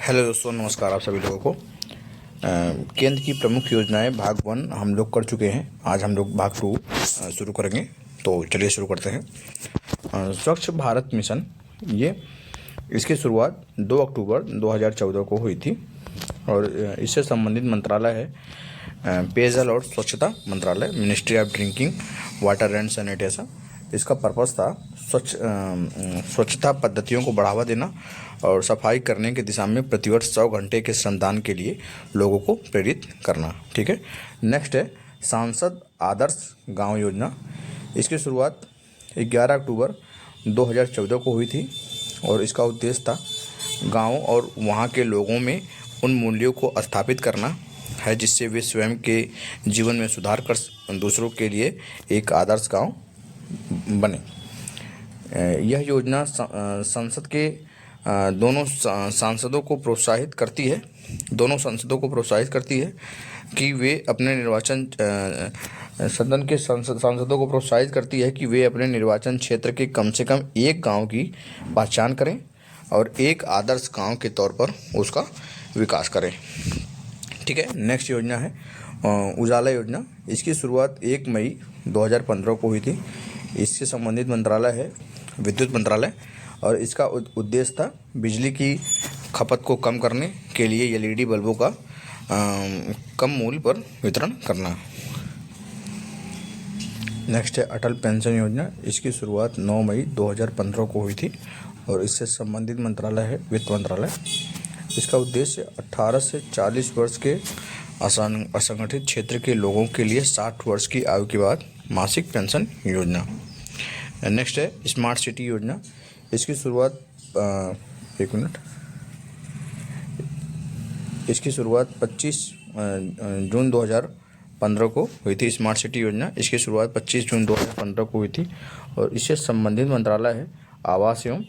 Hello दोस्तों, नमस्कार आप सभी लोगों को। केंद्र की प्रमुख योजनाएं भाग 1 हम लोग कर चुके हैं। आज हम लोग भाग 2 शुरू करेंगे। तो चलिए शुरू करते हैं। स्वच्छ भारत मिशन, ये इसकी शुरुआत 2 अक्टूबर 2014 को हुई थी और इससे संबंधित मंत्रालय है पेयजल और स्वच्छता मंत्रालय, ministry of drinking water and sanitation. इसका पर्पस था स्वच्छता पद्धतियों को बढ़ावा देना और सफाई करने की दिशा में प्रतिवर्ष 100 घंटे के श्रमदान के लिए लोगों को प्रेरित करना। ठीक है। नेक्स्ट है सांसद आदर्श गांव योजना। इसकी शुरुआत 11 अक्टूबर 2014 को हुई थी और इसका उद्देश्य था गांव और वहां के लोगों में उन मूल्यों को स्थापित करना है जिससे वे स्वयं के जीवन में सुधार कर दूसरों के लिए एक आदर्श गांव बने। यह योजना संसद के दोनों सांसदों को प्रोत्साहित करती है कि वे अपने निर्वाचन सदन के सांसदों को प्रोत्साहित करती है कि वे अपने निर्वाचन क्षेत्र के कम से कम एक गांव की पहचान करें और एक आदर्श गांव के तौर पर उसका विकास करें। ठीक है। नेक्स्ट योजना है उजाला योजना। इसकी शुरुआत 1 मई 2015 को हुई थी। इससे संबंधित मंत्रालय है विद्युत मंत्रालय और इसका उद्देश्य था बिजली की खपत को कम करने के लिए एलईडी बल्बों का कम मूल्य पर वितरण करना। नेक्स्ट है अटल पेंशन योजना। इसकी शुरुआत 9 मई 2015 को हुई थी और इससे संबंधित मंत्रालय है वित्त मंत्रालय। इसका उद्देश्य 18 से 40 वर्ष के असंगठित क्षेत्र के लोगों के लिए 60 वर्ष की आयु के बाद मासिक पेंशन योजना। नेक्स्ट है स्मार्ट सिटी योजना। इसकी शुरुआत इसकी शुरुआत 25 जून 2015 को हुई थी। स्मार्ट सिटी योजना इसकी शुरुआत 25 जून 2015 को हुई थी और इससे संबंधित मंत्रालय है आवास एवं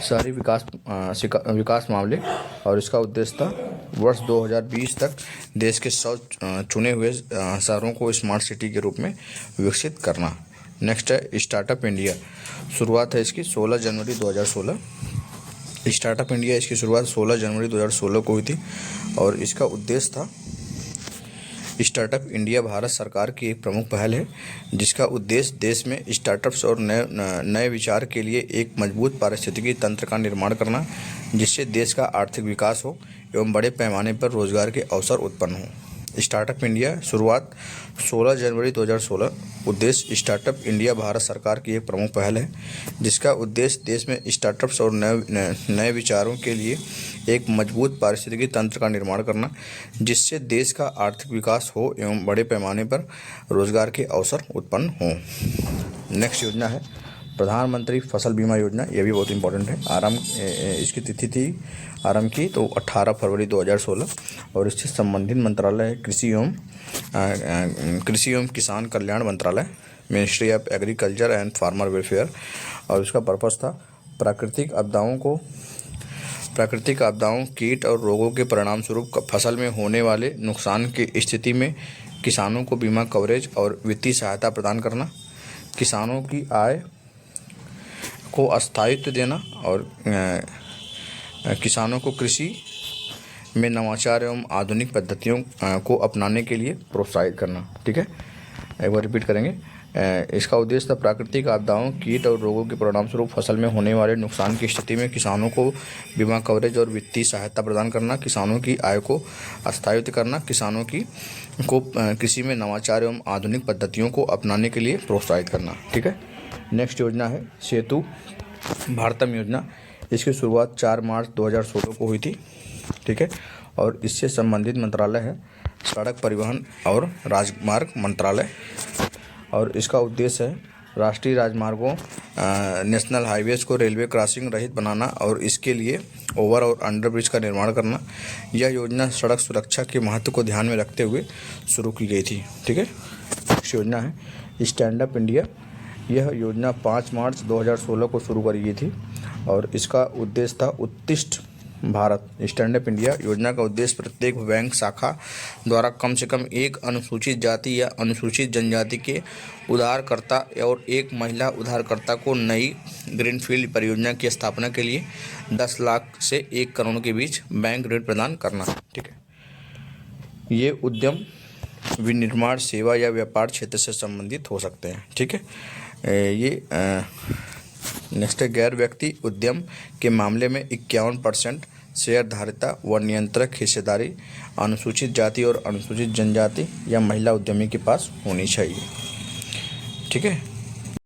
शहरी विकास मामले और इसका उद्देश्य था वर्ष 2020 तक देश के 100 चुने हुए शहरों को स्मार्ट सिटी के रूप में विकसित करना। नेक्स्ट है स्टार्टअप इंडिया। शुरुआत है इसकी 16 जनवरी 2016। स्टार्टअप इंडिया इसकी शुरुआत 16 जनवरी 2016 को हुई थी और इसका उद्देश्य था स्टार्टअप इंडिया भारत सरकार की एक प्रमुख पहल है जिसका उद्देश्य देश में स्टार्टअप्स और नए विचार के लिए एक मजबूत पारिस्थितिकी तंत्र का निर्माण करना जिससे देश का आर्थिक विकास हो एवं बड़े पैमाने पर रोजगार के अवसर उत्पन्न हो। स्टार्टअप इंडिया शुरुआत 16 जनवरी 2016। उद्देश्य स्टार्टअप इंडिया भारत सरकार की एक प्रमुख पहल है जिसका उद्देश्य देश में स्टार्टअप्स और नए विचारों के लिए एक मजबूत पारिस्थितिकी तंत्र का निर्माण करना जिससे देश का आर्थिक विकास हो एवं बड़े पैमाने पर रोजगार के अवसर उत्पन्न हों। नेक्स्ट योजना है प्रधानमंत्री फसल बीमा योजना। यह भी बहुत इंपॉर्टेंट है। इसकी तिथि थी आरंभ की तो 18 फरवरी 2016 और इससे संबंधित मंत्रालय है कृषि एवं किसान कल्याण मंत्रालय, ministry of agriculture and farmer welfare और इसका पर्पस था प्राकृतिक आपदाओं कीट और रोगों के परिणाम स्वरूप फसल में होने वाले नुकसान की स्थिति में किसानों को बीमा कवरेज और वित्तीय सहायता प्रदान करना, किसानों की आय को स्थायित्व देना और किसानों को कृषि में नवाचार एवं आधुनिक पद्धतियों को अपनाने के लिए प्रोत्साहित करना। ठीक है, एक बार रिपीट करेंगे। इसका उद्देश्य था प्राकृतिक आपदाओं कीट और रोगों के परिणामस्वरूप फसल में होने वाले नुकसान की स्थिति में किसानों को बीमा कवरेज और वित्तीय सहायता प्रदान करना, किसानों की आय को स्थायित्व करना, किसानों को कृषि में नवाचार एवं आधुनिक पद्धतियों को अपनाने के लिए प्रोत्साहित करना। ठीक है। नेक्स्ट योजना है सेतु भारतम योजना। इसकी शुरुआत 4 मार्च 2016 को हुई थी। ठीक है। और इससे संबंधित मंत्रालय है सड़क परिवहन और राजमार्ग मंत्रालय और इसका उद्देश्य है राष्ट्रीय राजमार्गों नेशनल हाईवेज को रेलवे क्रॉसिंग रहित बनाना और इसके लिए ओवर और अंडरब्रिज का निर्माण करना। यह योजना सड़क सुरक्षा के महत्व को ध्यान में रखते हुए शुरू की गई थी। ठीक है। नेक्स्ट योजना है स्टैंड अप इंडिया। यह योजना 5 मार्च 2016 को शुरू करी गई थी और इसका उद्देश्य था उत्कृष्ट भारत। स्टैंड अप इंडिया योजना का उद्देश्य प्रत्येक बैंक शाखा द्वारा कम से कम एक अनुसूचित जाति या अनुसूचित जनजाति के उधारकर्ता और एक महिला उधारकर्ता को नई ग्रीनफील्ड परियोजना की स्थापना के लिए 10 लाख से 1 करोड़ के बीच बैंक ऋण प्रदान करना। ठीक है, ये उद्यम विनिर्माण, सेवा या व्यापार क्षेत्र से संबंधित हो सकते हैं। ठीक है, ये नेक्स्ट है, गैर व्यक्ति उद्यम के मामले में 51% शेयरधारिता व नियंत्रक हिस्सेदारी अनुसूचित जाति और अनुसूचित जनजाति या महिला उद्यमी के पास होनी चाहिए। ठीक है।